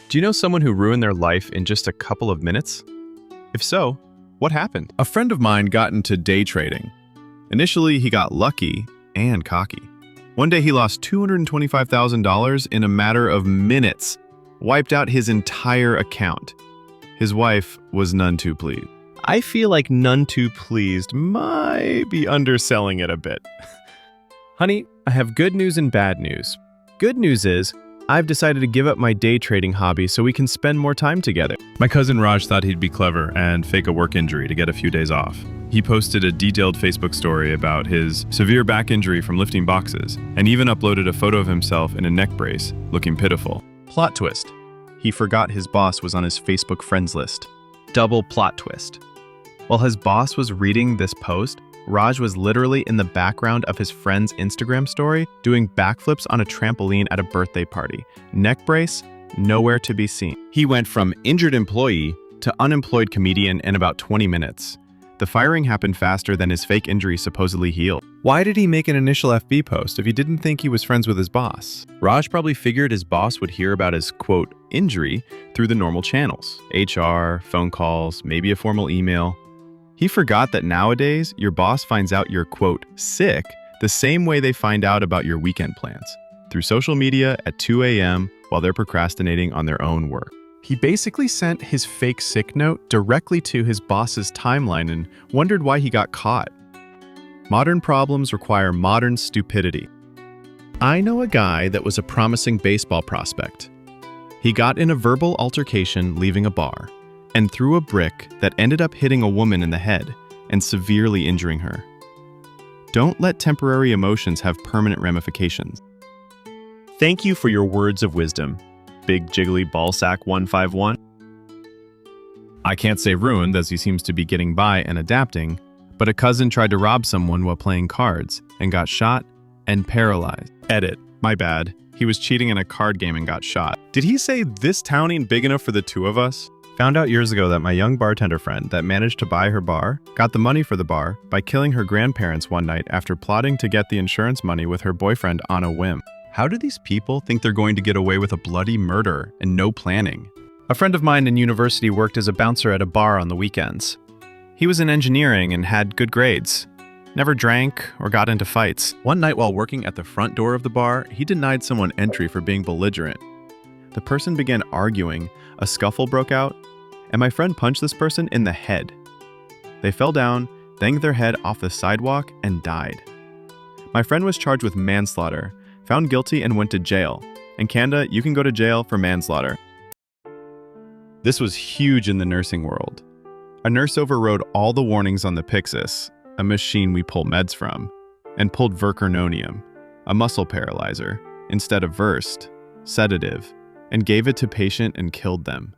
Do you know someone who ruined their life in just a couple of minutes? If so, what happened? A friend of mine got into day trading. Initially, he got lucky and cocky. One day, he lost $225,000 in a matter of minutes, wiped out his entire account. His wife was none too pleased. I feel like none too pleased might be underselling it a bit. Honey, I have good news and bad news. Good news is, I've decided to give up my day trading hobby so we can spend more time together. My cousin Raj thought he'd be clever and fake a work injury to get a few days off. He posted a detailed Facebook story about his severe back injury from lifting boxes, and even uploaded a photo of himself in a neck brace, looking pitiful. Plot twist. He forgot his boss was on his Facebook friends list. Double plot twist. While his boss was reading this post, Raj was literally in the background of his friend's Instagram story doing backflips on a trampoline at a birthday party. Neck brace, nowhere to be seen. He went from injured employee to unemployed comedian in about 20 minutes. The firing happened faster than his fake injury supposedly healed. Why did he make an initial FB post if he didn't think he was friends with his boss? Raj probably figured his boss would hear about his, quote, injury through the normal channels. HR, phone calls, maybe a formal email. He forgot that nowadays, your boss finds out you're, quote, sick the same way they find out about your weekend plans, through social media at 2 a.m. while they're procrastinating on their own work. He basically sent his fake sick note directly to his boss's timeline and wondered why he got caught. Modern problems require modern stupidity. I know a guy that was a promising baseball prospect. He got in a verbal altercation leaving a bar and threw a brick that ended up hitting a woman in the head and severely injuring her. Don't let temporary emotions have permanent ramifications. Thank you for your words of wisdom, Big Jiggly Ballsack 151. I can't say ruined, as he seems to be getting by and adapting, but a cousin tried to rob someone while playing cards and got shot and paralyzed. Edit. My bad. He was cheating in a card game and got shot. Did he say this town ain't big enough for the two of us? Found out years ago that my young bartender friend that managed to buy her bar got the money for the bar by killing her grandparents one night after plotting to get the insurance money with her boyfriend on a whim. How do these people think they're going to get away with a bloody murder and no planning? A friend of mine in university worked as a bouncer at a bar on the weekends. He was in engineering and had good grades. Never drank or got into fights. One night while working at the front door of the bar, he denied someone entry for being belligerent. The person began arguing, a scuffle broke out, and my friend punched this person in the head. They fell down, banged their head off the sidewalk, and died. My friend was charged with manslaughter, found guilty, and went to jail. In Canada, you can go to jail for manslaughter. This was huge in the nursing world. A nurse overrode all the warnings on the Pyxis, a machine we pull meds from, and pulled vercernonium, a muscle paralyzer, instead of Versed, sedative, and gave it to patient and killed them.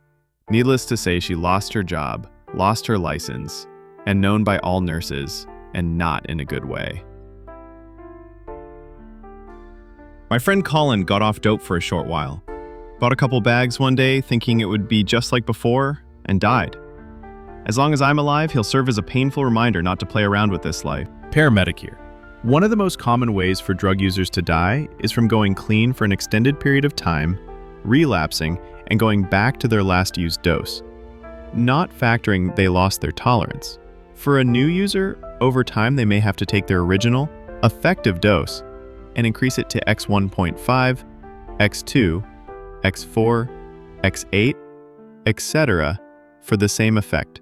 Needless to say, she lost her job, lost her license, and known by all nurses, and not in a good way. My friend Colin got off dope for a short while. Bought a couple bags one day thinking it would be just like before, and died. As long as I'm alive, he'll serve as a painful reminder not to play around with this life. Paramedic here. One of the most common ways for drug users to die is from going clean for an extended period of time, relapsing, and going back to their last used dose, not factoring they lost their tolerance. For a new user, over time they may have to take their original, effective dose and increase it to X1.5, X2, X4, X8, etc. for the same effect.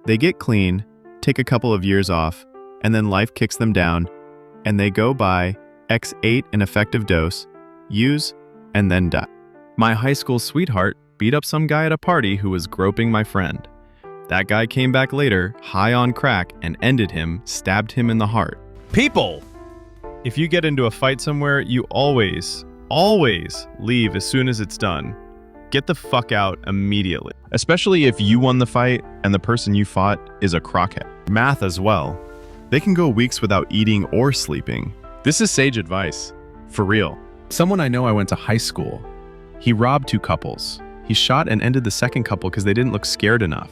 They get clean, take a couple of years off, and then life kicks them down, and they go by X8 an effective dose, use, and then die. My high school sweetheart beat up some guy at a party who was groping my friend. That guy came back later, high on crack, and ended him, stabbed him in the heart. People! If you get into a fight somewhere, you always leave as soon as it's done. Get the fuck out immediately. Especially if you won the fight and the person you fought is a crockhead. Math as well. They can go weeks without eating or sleeping. This is sage advice. For real. Someone I know I went to high school. He robbed two couples. He shot and ended the second couple because they didn't look scared enough.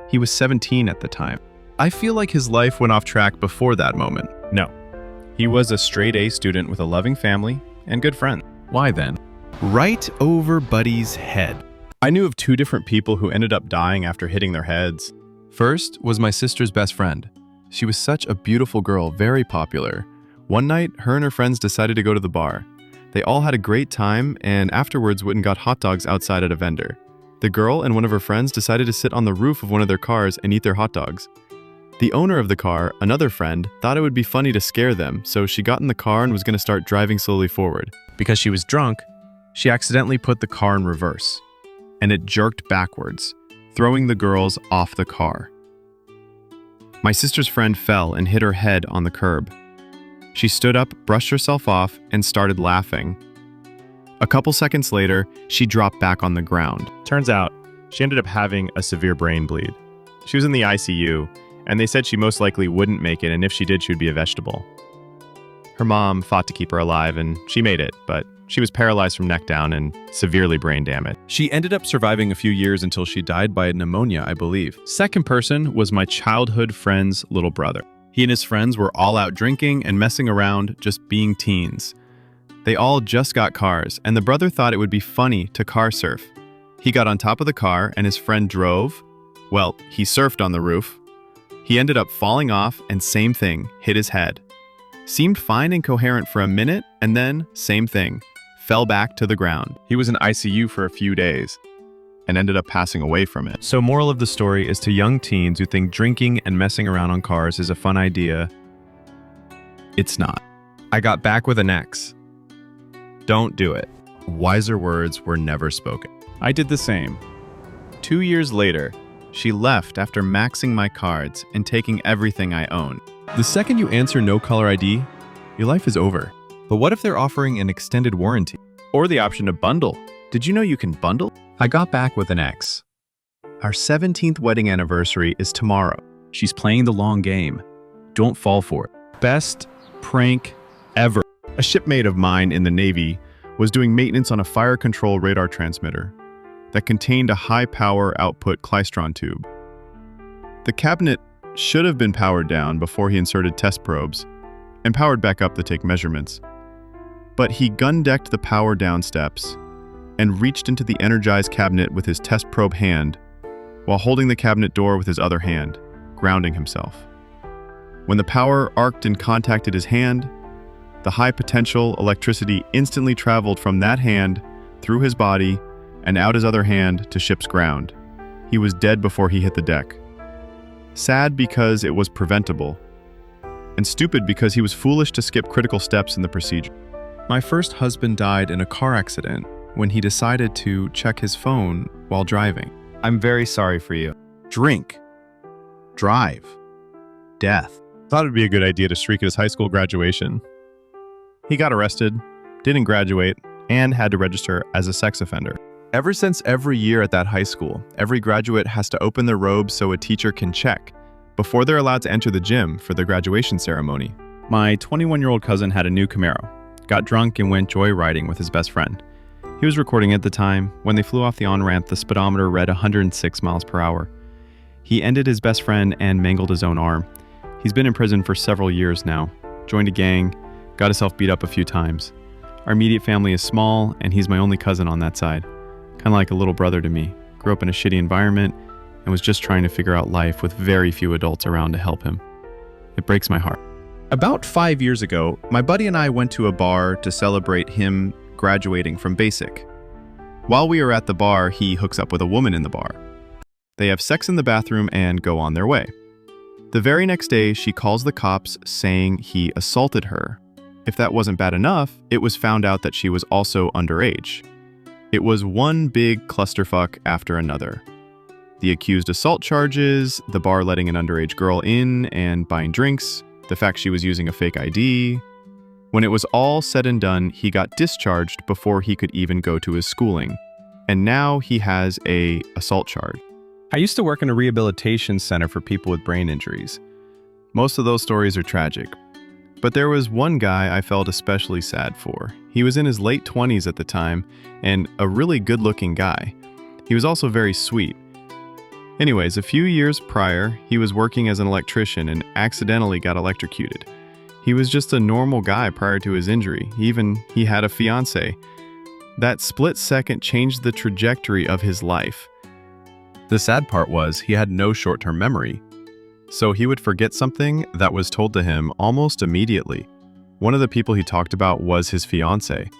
He was 17 at the time. I feel like his life went off track before that moment. No. He was a straight A student with a loving family and good friends. Why then? right over Buddy's head. I knew of 2 different people who ended up dying after hitting their heads. First was my sister's best friend. She was such a beautiful girl, very popular. One night, her and her friends decided to go to the bar. They all had a great time and afterwards went and got hot dogs outside at a vendor. The girl and one of her friends decided to sit on the roof of one of their cars and eat their hot dogs. The owner of the car, another friend, thought it would be funny to scare them, so she got in the car and was going to start driving slowly forward. Because she was drunk, she accidentally put the car in reverse, and it jerked backwards, throwing the girls off the car. My sister's friend fell and hit her head on the curb. She stood up, brushed herself off, and started laughing. A couple seconds later, she dropped back on the ground. Turns out, she ended up having a severe brain bleed. She was in the ICU, and they said she most likely wouldn't make it, and if she did, she would be a vegetable. Her mom fought to keep her alive, and she made it, but she was paralyzed from neck down and severely brain damaged. She ended up surviving a few years until she died by pneumonia, I believe. Second person was my childhood friend's little brother. He and his friends were all out drinking and messing around, just being teens. They all just got cars, and the brother thought it would be funny to car surf. He got on top of the car, and his friend drove. Well, he surfed on the roof. He ended up falling off, and same thing, hit his head. Seemed fine and coherent for a minute, and then, same thing, fell back to the ground. He was in ICU for a few days, and ended up passing away from it. So moral of the story is to young teens who think drinking and messing around on cars is a fun idea, it's not. I got back with an ex. Don't do it. Wiser words were never spoken. I did the same. 2 years later, she left after maxing my cards and taking everything I owned. The second you answer no caller ID, your life is over. But what if they're offering an extended warranty? Or the option to bundle? Did you know you can bundle? I got back with an ex. Our 17th wedding anniversary is tomorrow. She's playing the long game. Don't fall for it. Best prank ever. A shipmate of mine in the Navy was doing maintenance on a fire control radar transmitter that contained a high-power output klystron tube. The cabinet should have been powered down before he inserted test probes and powered back up to take measurements. But he gun-decked the power down steps and reached into the energized cabinet with his test probe hand while holding the cabinet door with his other hand, grounding himself. When the power arced and contacted his hand, the high-potential electricity instantly traveled from that hand through his body and out his other hand to ship's ground. He was dead before he hit the deck. Sad because it was preventable, and stupid because he was foolish to skip critical steps in the procedure. My first husband died in a car accident when he decided to check his phone while driving. I'm very sorry for you. Drink. Drive. Death. Thought it'd be a good idea to streak at his high school graduation. He got arrested, didn't graduate, and had to register as a sex offender. Ever since every year at that high school, every graduate has to open their robes so a teacher can check before they're allowed to enter the gym for the graduation ceremony. My 21-year-old cousin had a new Camaro, got drunk and went joyriding with his best friend. He was recording at the time. When they flew off the on-ramp, the speedometer read 106 miles per hour. He ended his best friend and mangled his own arm. He's been in prison for several years now, joined a gang, got himself beat up a few times. Our immediate family is small, and he's my only cousin on that side. Kind of like a little brother to me. Grew up in a shitty environment and was just trying to figure out life with very few adults around to help him. It breaks my heart. About 5 years ago, my buddy and I went to a bar to celebrate him graduating from basic. While we are at the bar, he hooks up with a woman in the bar. They have sex in the bathroom and go on their way. The very next day, she calls the cops saying he assaulted her. If that wasn't bad enough, it was found out that she was also underage. It was one big clusterfuck after another. The accused assault charges, the bar letting an underage girl in and buying drinks, the fact she was using a fake ID. When it was all said and done, he got discharged before he could even go to his schooling. And now he has an assault charge. I used to work in a rehabilitation center for people with brain injuries. Most of those stories are tragic. But there was one guy I felt especially sad for. He was in his late 20s at the time, and a really good-looking guy. He was also very sweet. Anyways, a few years prior, he was working as an electrician and accidentally got electrocuted. He was just a normal guy prior to his injury. He had a fiancée. That split second changed the trajectory of his life. The sad part was he had no short-term memory, so he would forget something that was told to him almost immediately. One of the people he talked about was his fiancée.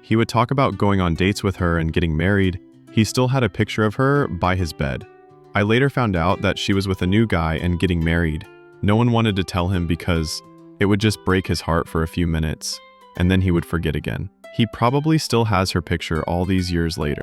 He would talk about going on dates with her and getting married. He still had a picture of her by his bed. I later found out that she was with a new guy and getting married. No one wanted to tell him because it would just break his heart for a few minutes, and then he would forget again. He probably still has her picture all these years later.